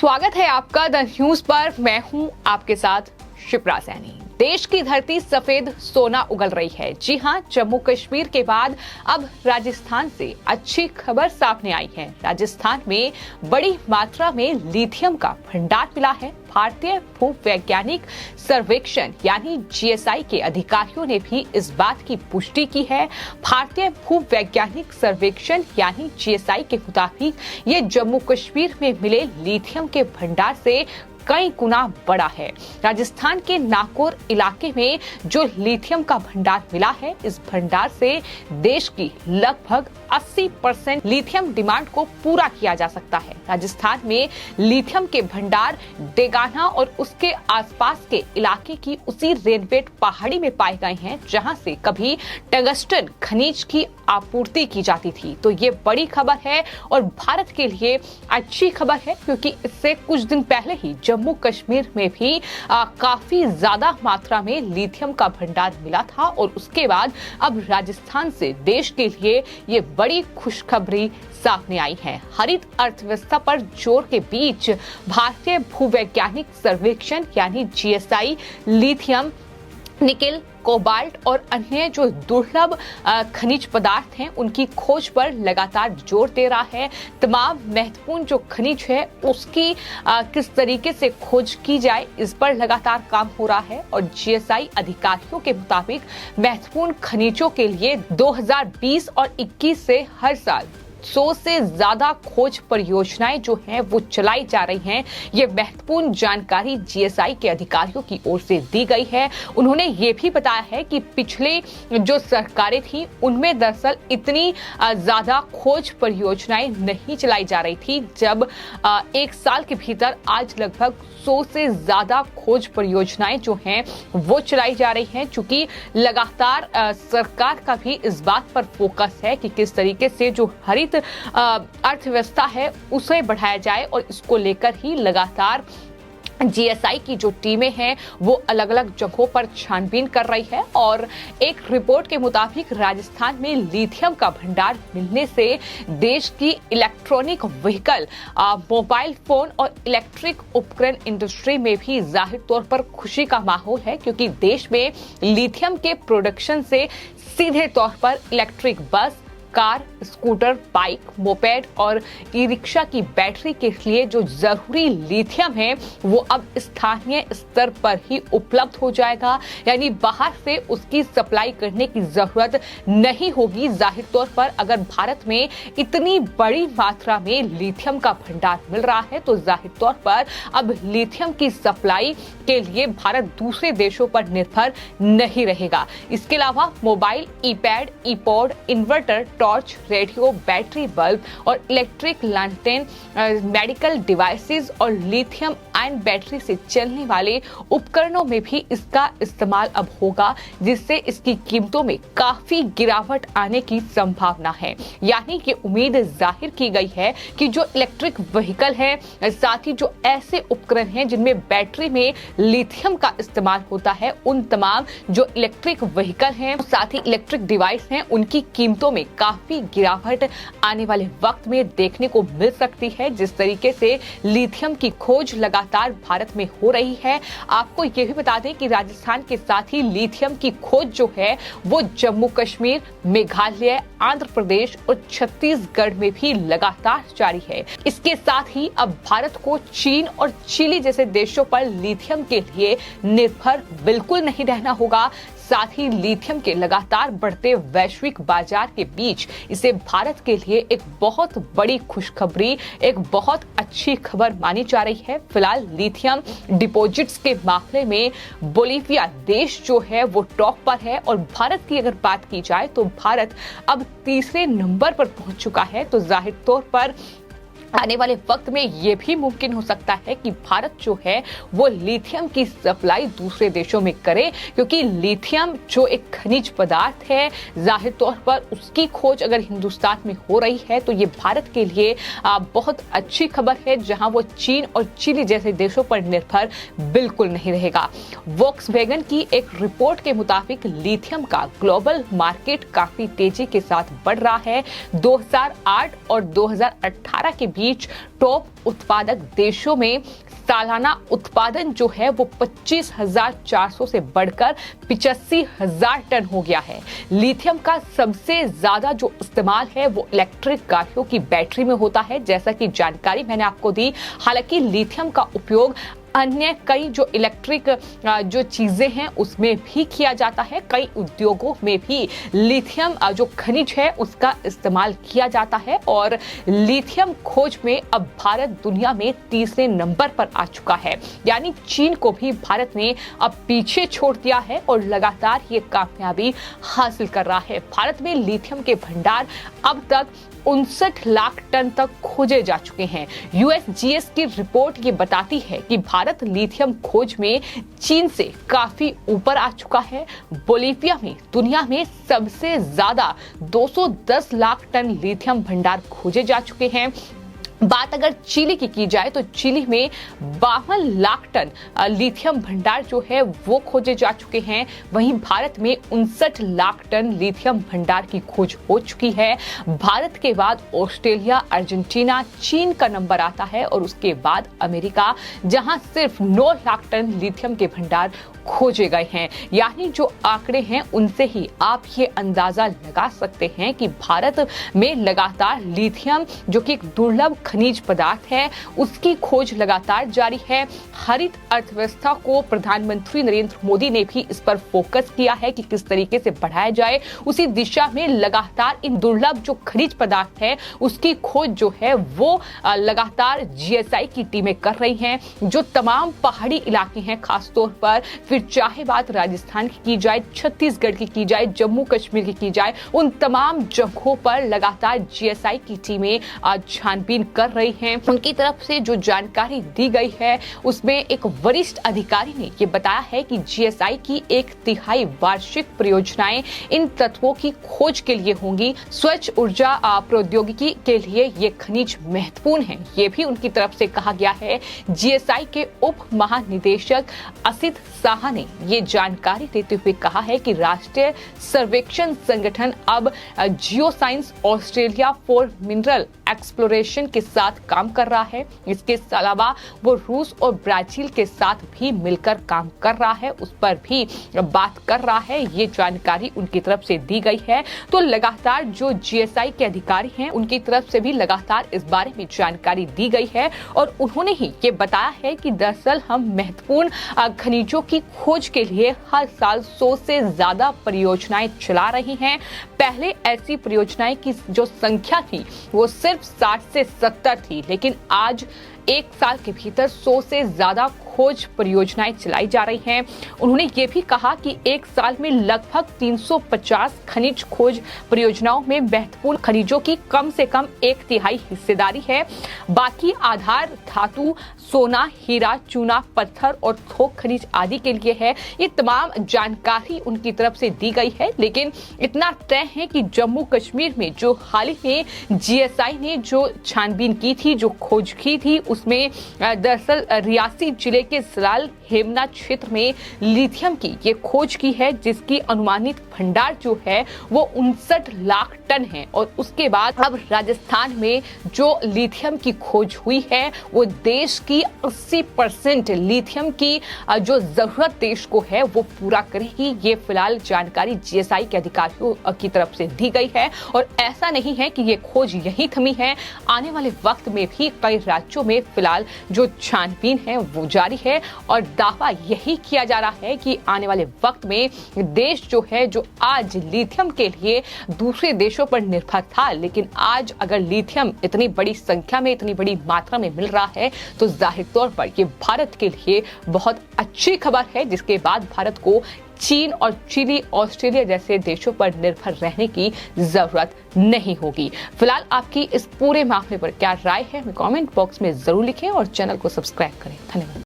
स्वागत है आपका द न्यूज पर। मैं हूं आपके साथ शिप्रा सैनी। देश की धरती सफेद सोना उगल रही है। जी हां, जम्मू कश्मीर के बाद अब राजस्थान से अच्छी खबर सामने आई है। राजस्थान में बड़ी मात्रा में लिथियम का भंडार मिला है। भारतीय भूवैज्ञानिक सर्वेक्षण यानी जीएसआई के अधिकारियों ने भी इस बात की पुष्टि की है। भारतीय भूवैज्ञानिक सर्वेक्षण यानी जीएसआई के मुताबिक ये जम्मू कश्मीर में मिले लिथियम के भंडार से कई गुना बड़ा है। राजस्थान के नागौर इलाके में जो लिथियम का भंडार मिला है, इस भंडार से देश की लगभग 80% लिथियम डिमांड को पूरा किया जा सकता है। राजस्थान में लिथियम के भंडार डेगाना और उसके आसपास के इलाके की उसी रेनवेट पहाड़ी में पाए गए हैं, जहां से कभी टंगस्टन खनिज की आपूर्ति की जाती थी। तो ये बड़ी खबर है और भारत के लिए अच्छी खबर है, क्योंकि इससे कुछ दिन पहले ही जम्मू कश्मीर में भी काफी ज्यादा मात्रा में लिथियम का भंडार मिला था और उसके बाद अब राजस्थान से देश के लिए ये बड़ी खुशखबरी सामने आई है। हरित अर्थव्यवस्था पर जोर के बीच भारतीय भूवैज्ञानिक सर्वेक्षण यानी जीएसआई लिथियम, निकेल, कोबाल्ट और अन्य जो दुर्लभ खनिज पदार्थ हैं, उनकी खोज पर लगातार जोर दे रहा है। तमाम महत्वपूर्ण जो खनिज है उसकी किस तरीके से खोज की जाए, इस पर लगातार काम हो रहा है। और जीएसआई अधिकारियों के मुताबिक महत्वपूर्ण खनिजों के लिए 2020 और 21 से हर साल 100 से ज्यादा खोज परियोजनाएं जो हैं वो चलाई जा रही हैं। ये महत्वपूर्ण जानकारी जीएसआई के अधिकारियों की ओर से दी गई है। उन्होंने ये भी बताया है कि पिछले जो सरकारें थी उनमें दरअसल इतनी ज्यादा खोज परियोजनाएं नहीं चलाई जा रही थी, जब एक साल के भीतर आज लगभग 100 से ज्यादा खोज परियोजनाएं जो हैं वो चलाई जा रही हैं। चूंकि लगातार सरकार का भी इस बात पर फोकस है कि किस तरीके से जो हरित अर्थव्यवस्था है उसे बढ़ाया जाए, और इसको लेकर ही लगातार जीएसआई की जो टीमें हैं वो अलग अलग जगहों पर छानबीन कर रही है। और एक रिपोर्ट के मुताबिक राजस्थान में लिथियम का भंडार मिलने से देश की इलेक्ट्रॉनिक व्हीकल, मोबाइल फोन और इलेक्ट्रिक उपकरण इंडस्ट्री में भी जाहिर तौर पर खुशी का माहौल है, क्योंकि देश में लिथियम के प्रोडक्शन से सीधे तौर पर electric bus, car, scooter, bike, moped और ई रिक्शा की बैटरी के लिए जो जरूरी लिथियम है वो अब स्थानीय स्तर पर ही उपलब्ध हो जाएगा। यानी बाहर से उसकी सप्लाई करने की जरूरत नहीं होगी। जाहिर तौर पर अगर भारत में इतनी बड़ी मात्रा में लिथियम का भंडार मिल रहा है तो जाहिर तौर पर अब लिथियम की सप्लाई के लिए भारत दूसरे देशों पर निर्भर नहीं रहेगा। इसके अलावा mobile, e-pad, e-pod, inverter, torch, radio, battery bulb और इलेक्ट्रिक लैंटेन, मेडिकल डिवाइसेस और लिथियम आयन बैटरी से चलने वाले उपकरणों में भी इसका इस्तेमाल अब होगा, जिससे इसकी कीमतों में काफी गिरावट आने की संभावना है। यानी कि उम्मीद जाहिर की गई है कि जो इलेक्ट्रिक व्हीकल है, साथ ही जो ऐसे उपकरण हैं जिनमें बैटरी में लिथियम का इस्तेमाल होता है, उन तमाम जो इलेक्ट्रिक व्हीकल हैं, साथ ही इलेक्ट्रिक डिवाइस हैं, उनकी कीमतों में काफी गिरावट आने वाले वक्त में देखने को मिल सकती है। जिस तरीके से लिथियम की खोज लगातार भारत में हो रही है, आपको यह भी बता दें कि राजस्थान के साथ ही लिथियम की खोज जो है वो जम्मू कश्मीर, मेघालय, आंध्र प्रदेश और छत्तीसगढ़ में भी लगातार जारी है। इसके साथ ही अब भारत को चीन और चिली जैसे देशों पर लिथियम के लिए निर्भर बिल्कुल नहीं रहना होगा। साथ ही लिथियम के लगातार बढ़ते वैश्विक बाजार के बीच इसे भारत के लिए एक बहुत बड़ी खुशखबरी, एक बहुत अच्छी खबर मानी जा रही है। फिलहाल लिथियम डिपॉजिट्स के मामले में बोलिविया देश जो है वो टॉप पर है, और भारत की अगर बात की जाए तो भारत अब तीसरे नंबर पर पहुंच चुका है। तो जाहिर तौर पर आने वाले वक्त में ये भी मुमकिन हो सकता है कि भारत जो है वो लिथियम की सप्लाई दूसरे देशों में करे, क्योंकि लिथियम जो एक खनिज पदार्थ है, जाहिर तौर पर उसकी खोज अगर हिंदुस्तान में हो रही है तो ये भारत के लिए बहुत अच्छी खबर है, जहां वो चीन और चिली जैसे देशों पर निर्भर बिल्कुल नहीं रहेगा। वोक्सवैगन की एक रिपोर्ट के मुताबिक लिथियम का ग्लोबल मार्केट काफी तेजी के साथ बढ़ रहा है। 2008 और 2018 के बीच बीच टॉप उत्पादक देशों में सालाना उत्पादन जो है वो 25,400 से बढ़कर 85,000 टन हो गया है। लिथियम का सबसे ज्यादा जो इस्तेमाल है वो इलेक्ट्रिक गाड़ियों की बैटरी में होता है, जैसा कि जानकारी मैंने आपको दी। हालांकि लिथियम का उपयोग अन्य कई जो इलेक्ट्रिक जो चीजें हैं उसमें भी किया जाता है। कई उद्योगों में भी लिथियम जो खनिज है उसका इस्तेमाल किया जाता है और लिथियम खोज में अब भारत दुनिया में तीसरे नंबर पर आ चुका है। यानी चीन को भी भारत ने अब पीछे छोड़ दिया है और लगातार ये कामयाबी हासिल कर रहा है। भारत में लिथियम के भंडार अब तक 59 लाख टन तक खोजे जा चुके हैं। यूएसजीएस की रिपोर्ट ये बताती है कि भारत लिथियम खोज में चीन से काफी ऊपर आ चुका है। बोलीविया में दुनिया में सबसे ज्यादा 210 लाख टन लिथियम भंडार खोजे जा चुके हैं। बात अगर चिली की जाए तो चिली में 52 लाख टन लिथियम भंडार जो है वो खोजे जा चुके हैं। वहीं भारत में 59 लाख टन लिथियम भंडार की खोज हो चुकी है। भारत के बाद ऑस्ट्रेलिया, अर्जेंटीना, चीन का नंबर आता है और उसके बाद अमेरिका, जहां सिर्फ 9 लाख टन लिथियम के भंडार खोजे गए हैं। यानी जो आंकड़े हैं उनसे ही आप ये अंदाजा लगा सकते हैं कि भारत में लगातार लिथियम जो कि एक दुर्लभ खनिज पदार्थ है उसकी खोज लगातार जारी है। हरित अर्थव्यवस्था को प्रधानमंत्री नरेंद्र मोदी ने भी इस पर फोकस किया है कि किस तरीके से बढ़ाया जाए। उसी दिशा में लगातार इन दुर्लभ जो खनिज पदार्थ है उसकी खोज जो है वो लगातार जीएसआई की टीमें कर रही हैं। जो तमाम पहाड़ी इलाके हैं खासतौर पर, फिर चाहे बात राजस्थान की जाए, छत्तीसगढ़ की जाए, जम्मू कश्मीर की जाए, उन तमाम जगहों पर लगातार जीएसआई की टीमें छानबीन कर रही हैं। उनकी तरफ से जो जानकारी दी गई है उसमें एक वरिष्ठ अधिकारी ने ये बताया है कि जीएसआई की 1/3 वार्षिक परियोजनाएं इन तत्वों की खोज के लिए होंगी। स्वच्छ ऊर्जा प्रौद्योगिकी के लिए ये खनिज महत्वपूर्ण है, ये भी उनकी तरफ से कहा गया है। जीएसआई के उप महानिदेशक असित साहा ने ये जानकारी देते हुए कहा है कि राष्ट्रीय सर्वेक्षण संगठन अब geo science Australia for mineral exploration के साथ काम कर रहा है। इसके अलावा वो रूस और ब्राजील के साथ भी मिलकर काम कर रहा है, उस पर भी बात कर रहा है। ये जानकारी उनकी तरफ से दी गई है। तो लगातार जो जीएसआई के अधिकारी हैं उनकी तरफ से भी लगातार इस बारे में जानकारी दी गई है और उन्होंने ही ये बताया है कि दरअसल हम महत्वपूर्ण खनिजों की खोज के लिए हर साल 100 से ज्यादा परियोजनाएं चला रही हैं। पहले ऐसी परियोजनाएं की जो संख्या थी वो सिर्फ 60 से 70 थी, लेकिन आज एक साल के भीतर 100 से ज्यादा खोज परियोजनाएं चलाई जा रही हैं। उन्होंने ये भी कहा कि एक साल में लगभग 350 खनिज खोज परियोजनाओं में महत्वपूर्ण खनिजों की कम से कम 1/3 हिस्सेदारी है। बाकी आधार धातु, सोना, हीरा, चूना, पत्थर और थोक खनिज आदि के लिए है। ये तमाम जानकारी उनकी तरफ से दी गई है, लेकिन इतना तय है कि जम्मू कश्मीर में जो हाल ही में जीएसआई ने जो छानबीन की थी, जो खोज की थी, उसमें दरअसल रियासी जिले के सलाल हेमना क्षेत्र में लिथियम की ये खोज की है, जिसकी अनुमानित भंडार जो है वो 59 लाख टन है। और उसके बाद अब राजस्थान में जो लिथियम की खोज हुई है वो देश की 80% लिथियम की जो जरूरत देश को है वो पूरा करेगी। ये फिलहाल जानकारी जीएसआई के अधिकारियों की तरफ से दी गई है और ऐसा नहीं है कि ये खोज यही थमी है। आने वाले वक्त में भी कई राज्यों में फिलहाल जो छानबीन है वो जारी है और दावा यही किया जा रहा है कि आने वाले वक्त में देश जो है, जो आज लिथियम के लिए दूसरे देशों पर निर्भर था, लेकिन आज अगर लिथियम इतनी बड़ी संख्या में, इतनी बड़ी मात्रा में मिल रहा है तो जाहिर तौर पर ये भारत के लिए बहुत अच्छी खबर है, जिसके बाद भारत को चीन और चिली, ऑस्ट्रेलिया जैसे देशों पर निर्भर रहने की जरूरत नहीं होगी। फिलहाल आपकी इस पूरे मामले पर क्या राय है, हमें कमेंट बॉक्स में जरूर लिखें और चैनल को सब्सक्राइब करें। धन्यवाद।